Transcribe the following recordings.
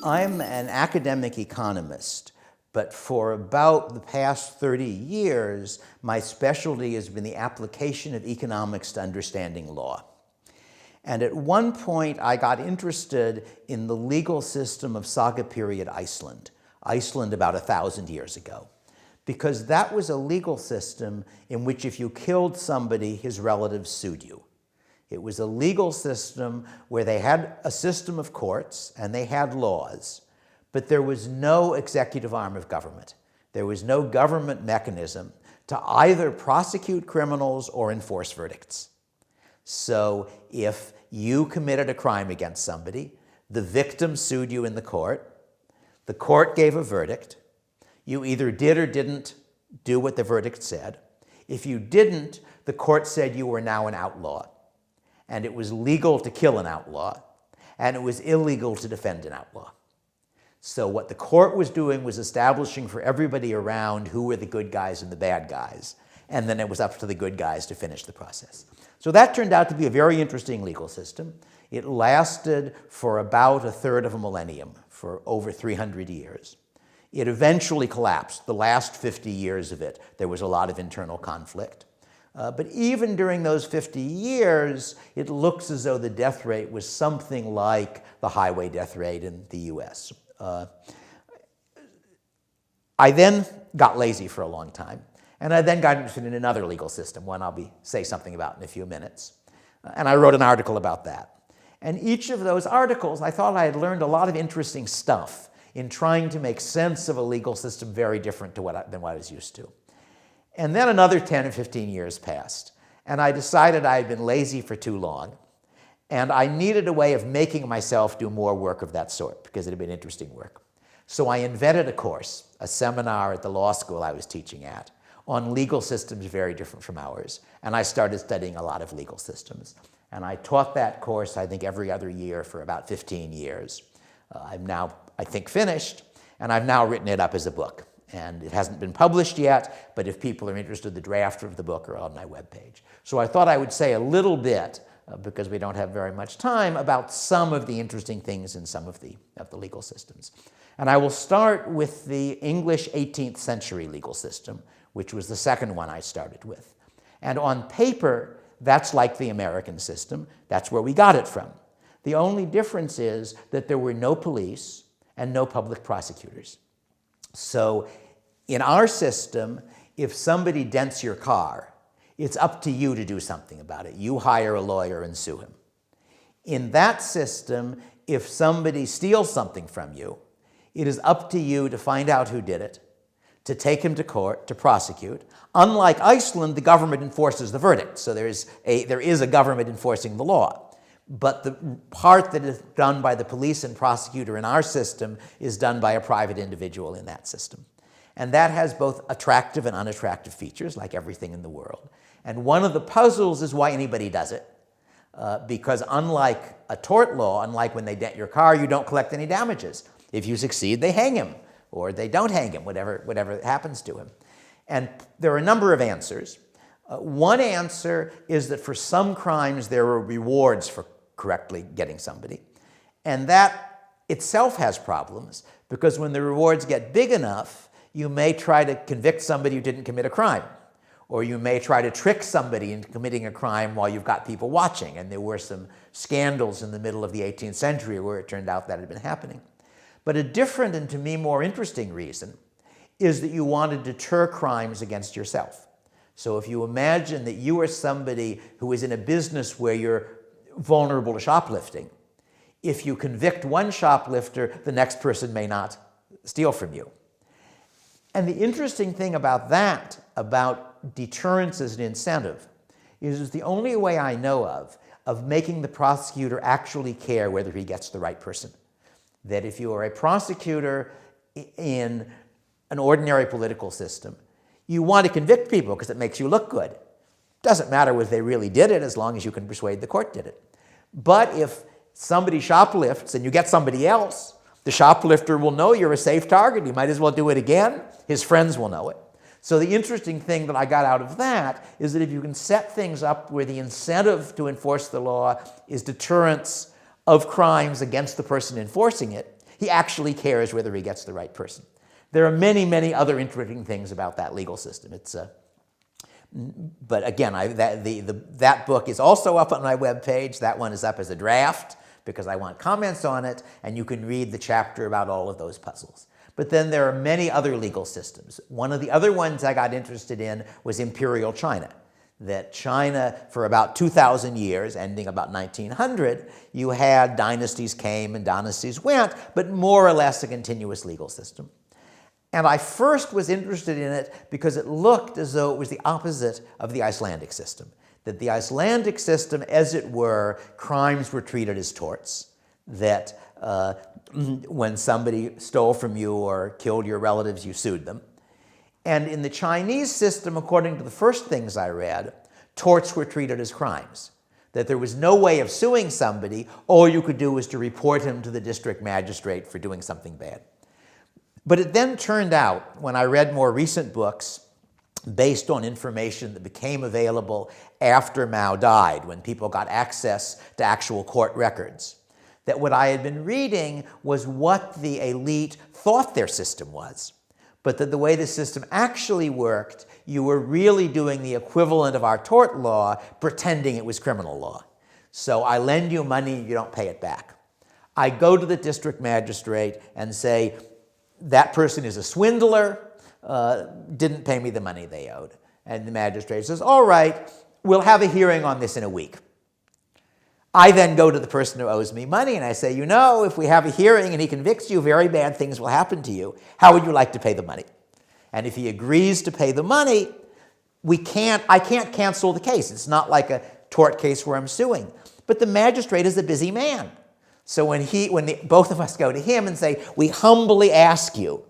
I'm an academic economist, but for about the past 30 years, my specialty has been the application of economics to understanding law. And at one point, I got interested in the legal system of Saga period Iceland about 1,000 years ago, because that was a legal system in which if you killed somebody, his relatives sued you. It was a legal system where they had a system of courts and they had laws, but there was no executive arm of government. There was no government mechanism to either prosecute criminals or enforce verdicts. So if you committed a crime against somebody, the victim sued you in the court gave a verdict, you either did or didn't do what the verdict said. If you didn't, the court said you were now an outlaw, and it was legal to kill an outlaw, and it was illegal to defend an outlaw. So what the court was doing was establishing for everybody around who were the good guys and the bad guys, and then it was up to the good guys to finish the process. So that turned out to be a very interesting legal system. It lasted for about a third of a millennium, for over 300 years. It eventually collapsed. The last 50 years of it, there was a lot of internal conflict. But even during those 50 years, it looks as though the death rate was something like the highway death rate in the US. I then got lazy for a long time, and I then got interested in another legal system, one I'll say something about in a few minutes. And I wrote an article about that. And each of those articles, I thought I had learned a lot of interesting stuff in trying to make sense of a legal system very different than what I was used to. And then another 10 or 15 years passed, and I decided I had been lazy for too long, and I needed a way of making myself do more work of that sort, because it had been interesting work. So I invented a course, a seminar at the law school I was teaching at, on legal systems very different from ours, and I started studying a lot of legal systems. And I taught that course, I think, every other year for about 15 years. I'm now, I think, finished, and I've now written it up as a book. And it hasn't been published yet, but if people are interested, the draft of the book are on my webpage. So I thought I would say a little bit, because we don't have very much time, about some of the interesting things in some of the legal systems. And I will start with the English 18th century legal system, which was the second one I started with. And on paper, that's like the American system. That's where we got it from. The only difference is that there were no police and no public prosecutors. So in our system, if somebody dents your car, it's up to you to do something about it. You hire a lawyer and sue him. In that system, if somebody steals something from you, it is up to you to find out who did it, to take him to court, to prosecute. Unlike Iceland, the government enforces the verdict, so there is a government enforcing the law. But the part that is done by the police and prosecutor in our system is done by a private individual in that system. And that has both attractive and unattractive features, like everything in the world. And one of the puzzles is why anybody does it. Because unlike a tort law, unlike when they dent your car, you don't collect any damages. If you succeed, they hang him, or they don't hang him, whatever happens to him. And there are a number of answers. One answer is that for some crimes, there are rewards for correctly getting somebody. And that itself has problems, because when the rewards get big enough, you may try to convict somebody who didn't commit a crime. Or you may try to trick somebody into committing a crime while you've got people watching. And there were some scandals in the middle of the 18th century where it turned out that had been happening. But a different and to me more interesting reason is that you want to deter crimes against yourself. So if you imagine that you are somebody who is in a business where you're vulnerable to shoplifting, if you convict one shoplifter, the next person may not steal from you. And the interesting thing about that, about deterrence as an incentive, is the only way I know of making the prosecutor actually care whether he gets the right person. That if you are a prosecutor in an ordinary political system, you want to convict people because it makes you look good. Doesn't matter whether they really did it as long as you can persuade the court did it. But if somebody shoplifts and you get somebody else, the shoplifter will know you're a safe target. He might as well do it again. His friends will know it. So the interesting thing that I got out of that is that if you can set things up where the incentive to enforce the law is deterrence of crimes against the person enforcing it, He actually cares whether he gets the right person. There are many, many other interesting things about that legal system. But again, that book is also up on my webpage. That one is up as a draft because I want comments on it, and you can read the chapter about all of those puzzles. But then there are many other legal systems. One of the other ones I got interested in was Imperial China. That China, for about 2,000 years, ending about 1900, you had dynasties came and dynasties went, but more or less a continuous legal system. And I first was interested in it because it looked as though it was the opposite of the Icelandic system. That the Icelandic system, as it were, crimes were treated as torts. That when somebody stole from you or killed your relatives, you sued them. And in the Chinese system, according to the first things I read, torts were treated as crimes. That there was no way of suing somebody. All you could do was to report him to the district magistrate for doing something bad. But it then turned out, when I read more recent books, based on information that became available after Mao died, when people got access to actual court records, that what I had been reading was what the elite thought their system was, but that the way the system actually worked, you were really doing the equivalent of our tort law, pretending it was criminal law. So I lend you money, you don't pay it back. I go to the district magistrate and say, that person is a swindler, didn't pay me the money they owed. And the magistrate says, all right, we'll have a hearing on this in a week. I then go to the person who owes me money and I say, you know, if we have a hearing and he convicts you, very bad things will happen to you. How would you like to pay the money? And if he agrees to pay the money, I can't cancel the case. It's not like a tort case where I'm suing. But the magistrate is a busy man. So when both of us go to him and say, we humbly ask you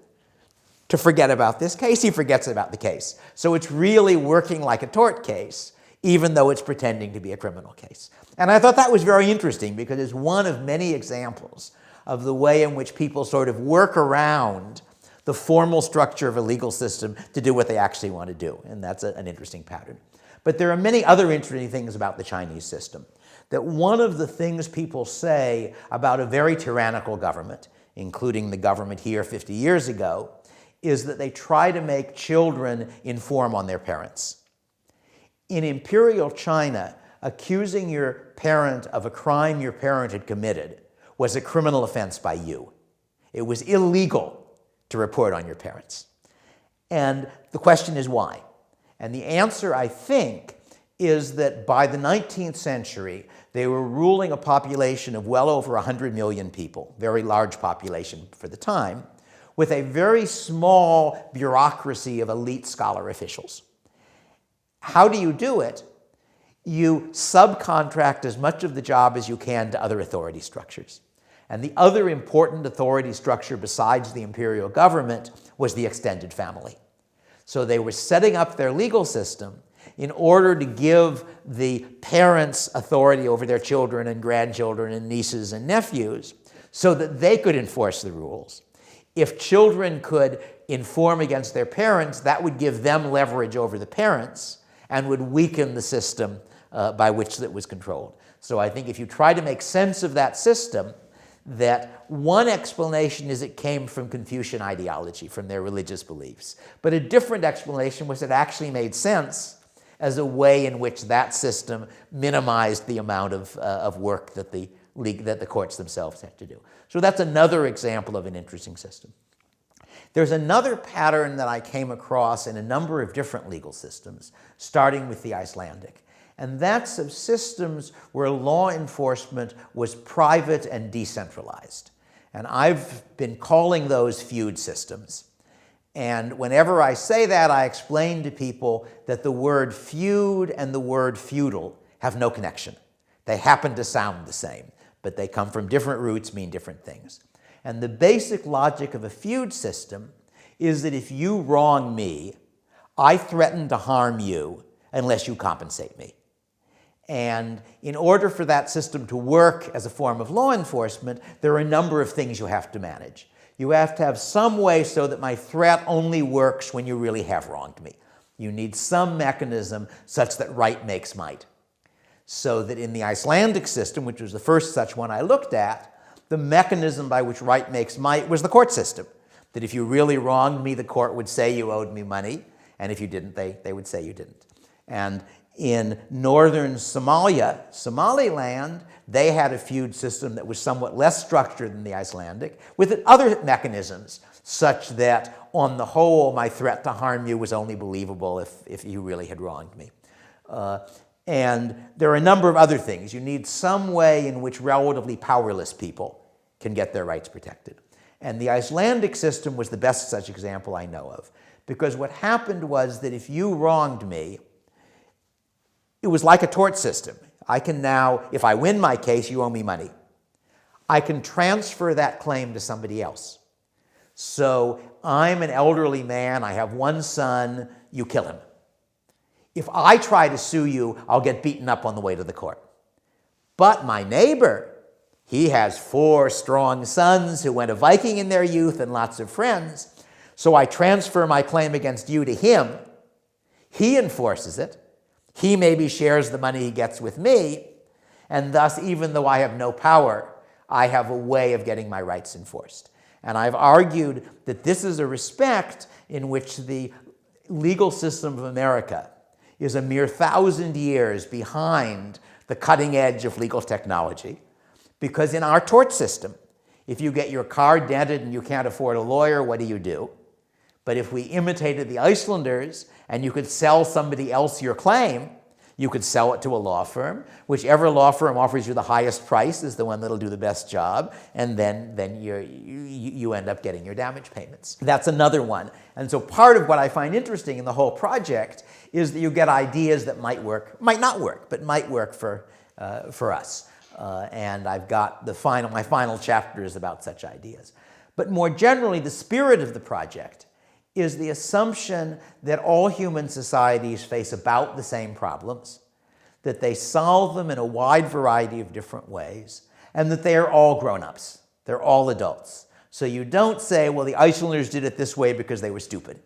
to forget about this case, he forgets about the case. So it's really working like a tort case, even though it's pretending to be a criminal case. And I thought that was very interesting because it's one of many examples of the way in which people sort of work around the formal structure of a legal system to do what they actually want to do. And that's an interesting pattern. But there are many other interesting things about the Chinese system. That one of the things people say about a very tyrannical government, including the government here 50 years ago, is that they try to make children inform on their parents. In Imperial China, accusing your parent of a crime your parent had committed was a criminal offense by you. It was illegal to report on your parents. And the question is why? And the answer, I think, is that by the 19th century, they were ruling a population of well over 100 million people, very large population for the time, with a very small bureaucracy of elite scholar officials. How do you do it? You subcontract as much of the job as you can to other authority structures. And the other important authority structure besides the imperial government was the extended family. So they were setting up their legal system in order to give the parents authority over their children and grandchildren and nieces and nephews so that they could enforce the rules. If children could inform against their parents, that would give them leverage over the parents and would weaken the system by which that was controlled. So I think if you try to make sense of that system, that one explanation is it came from Confucian ideology, from their religious beliefs. But a different explanation was it actually made sense as a way in which that system minimized the amount of work that the courts themselves had to do. So that's another example of an interesting system. There's another pattern that I came across in a number of different legal systems, starting with the Icelandic. And that's of systems where law enforcement was private and decentralized. And I've been calling those feud systems. And whenever I say that, I explain to people that the word feud and the word feudal have no connection. They happen to sound the same, but they come from different roots, mean different things. And the basic logic of a feud system is that if you wrong me, I threaten to harm you unless you compensate me. And in order for that system to work as a form of law enforcement, there are a number of things you have to manage. You have to have some way so that my threat only works when you really have wronged me. You need some mechanism such that right makes might. So that in the Icelandic system, which was the first such one I looked at, the mechanism by which right makes might was the court system. That if you really wronged me, the court would say you owed me money, and if you didn't, they would say you didn't. And in northern Somalia, Somaliland, they had a feud system that was somewhat less structured than the Icelandic, with other mechanisms, such that on the whole, my threat to harm you was only believable if you really had wronged me. And there are a number of other things. You need some way in which relatively powerless people can get their rights protected. And the Icelandic system was the best such example I know of. Because what happened was that if you wronged me, it was like a tort system. I can now, if I win my case, you owe me money. I can transfer that claim to somebody else. So I'm an elderly man, I have one son, you kill him. If I try to sue you, I'll get beaten up on the way to the court. But my neighbor, he has 4 strong sons who went a Viking in their youth and lots of friends. So I transfer my claim against you to him. He enforces it. He maybe shares the money he gets with me. And thus, even though I have no power, I have a way of getting my rights enforced. And I've argued that this is a respect in which the legal system of America is a mere 1,000 years behind the cutting edge of legal technology. Because in our tort system, if you get your car dented and you can't afford a lawyer, what do? But if we imitated the Icelanders and you could sell somebody else your claim, you could sell it to a law firm. Whichever law firm offers you the highest price is the one that'll do the best job, and then you end up getting your damage payments. That's another one. And so part of what I find interesting in the whole project is that you get ideas that might work, might not work, but might work for us. And I've got my final chapter is about such ideas. But more generally, the spirit of the project is the assumption that all human societies face about the same problems, that they solve them in a wide variety of different ways, and that they are all grown-ups. They're all adults. So you don't say, well, the Icelanders did it this way because they were stupid.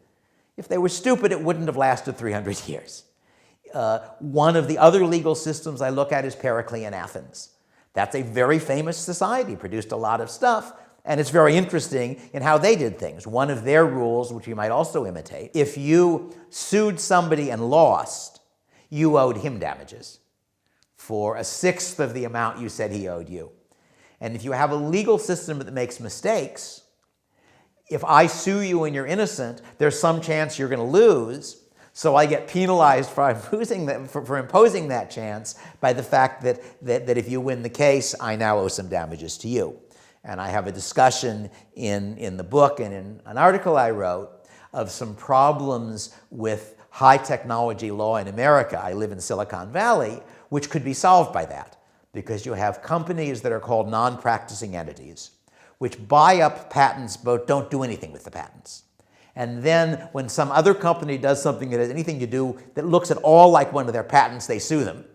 If they were stupid, it wouldn't have lasted 300 years. One of the other legal systems I look at is Periclean Athens. That's a very famous society, produced a lot of stuff, and it's very interesting in how they did things. One of their rules, which you might also imitate, if you sued somebody and lost, you owed him damages for 1/6 of the amount you said he owed you. And if you have a legal system that makes mistakes, if I sue you and you're innocent, there's some chance you're going to lose, so I get penalized for imposing that chance by the fact that if you win the case, I now owe some damages to you. And I have a discussion in the book and in an article I wrote of some problems with high technology law in America. I live in Silicon Valley, which could be solved by that, because you have companies that are called non-practicing entities, which buy up patents but don't do anything with the patents. And then when some other company does something that has anything to do that looks at all like one of their patents, they sue them.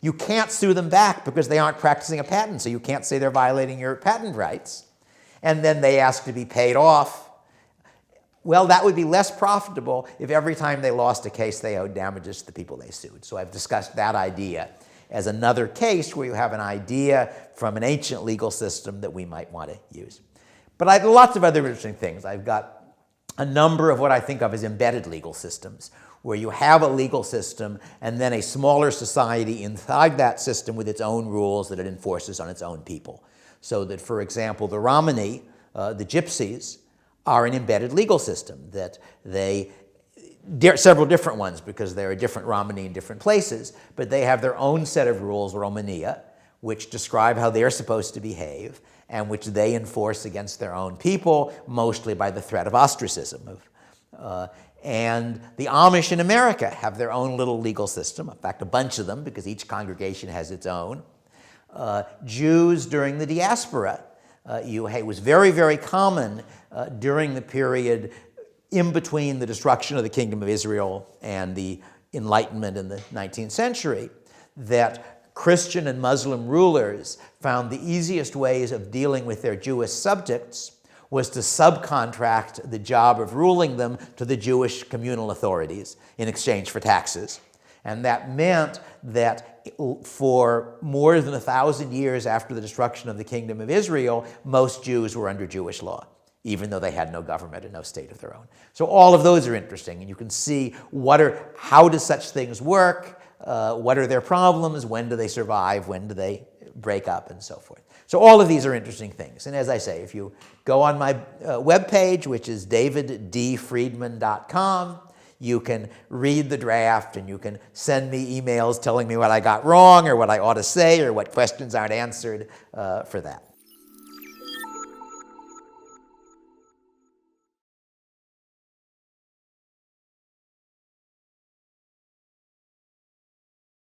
You can't sue them back because they aren't practicing a patent, so you can't say they're violating your patent rights. And then they ask to be paid off. Well, that would be less profitable if every time they lost a case, they owed damages to the people they sued. So I've discussed that idea as another case where you have an idea from an ancient legal system that we might want to use. But I have lots of other interesting things. I've got a number of what I think of as embedded legal systems, where you have a legal system and then a smaller society inside that system with its own rules that it enforces on its own people. So that, for example, the Romani, the Gypsies, are an embedded legal system, that several different ones because there are different Romani in different places, but they have their own set of rules, Romania, which describe how they're supposed to behave and which they enforce against their own people, mostly by the threat of ostracism. And the Amish in America have their own little legal system, in fact, a bunch of them, because each congregation has its own. Jews during the diaspora, it was very, very common during the period in between the destruction of the Kingdom of Israel and the Enlightenment in the 19th century, that Christian and Muslim rulers found the easiest ways of dealing with their Jewish subjects was to subcontract the job of ruling them to the Jewish communal authorities in exchange for taxes. And that meant that for more than 1,000 years after the destruction of the kingdom of Israel, most Jews were under Jewish law, even though they had no government and no state of their own. So all of those are interesting, and you can see how do such things work, what are their problems, when do they survive, when do they break up, and so forth. So all of these are interesting things. And as I say, if you go on my webpage, which is daviddfriedman.com, you can read the draft, and you can send me emails telling me what I got wrong or what I ought to say or what questions aren't answered for that.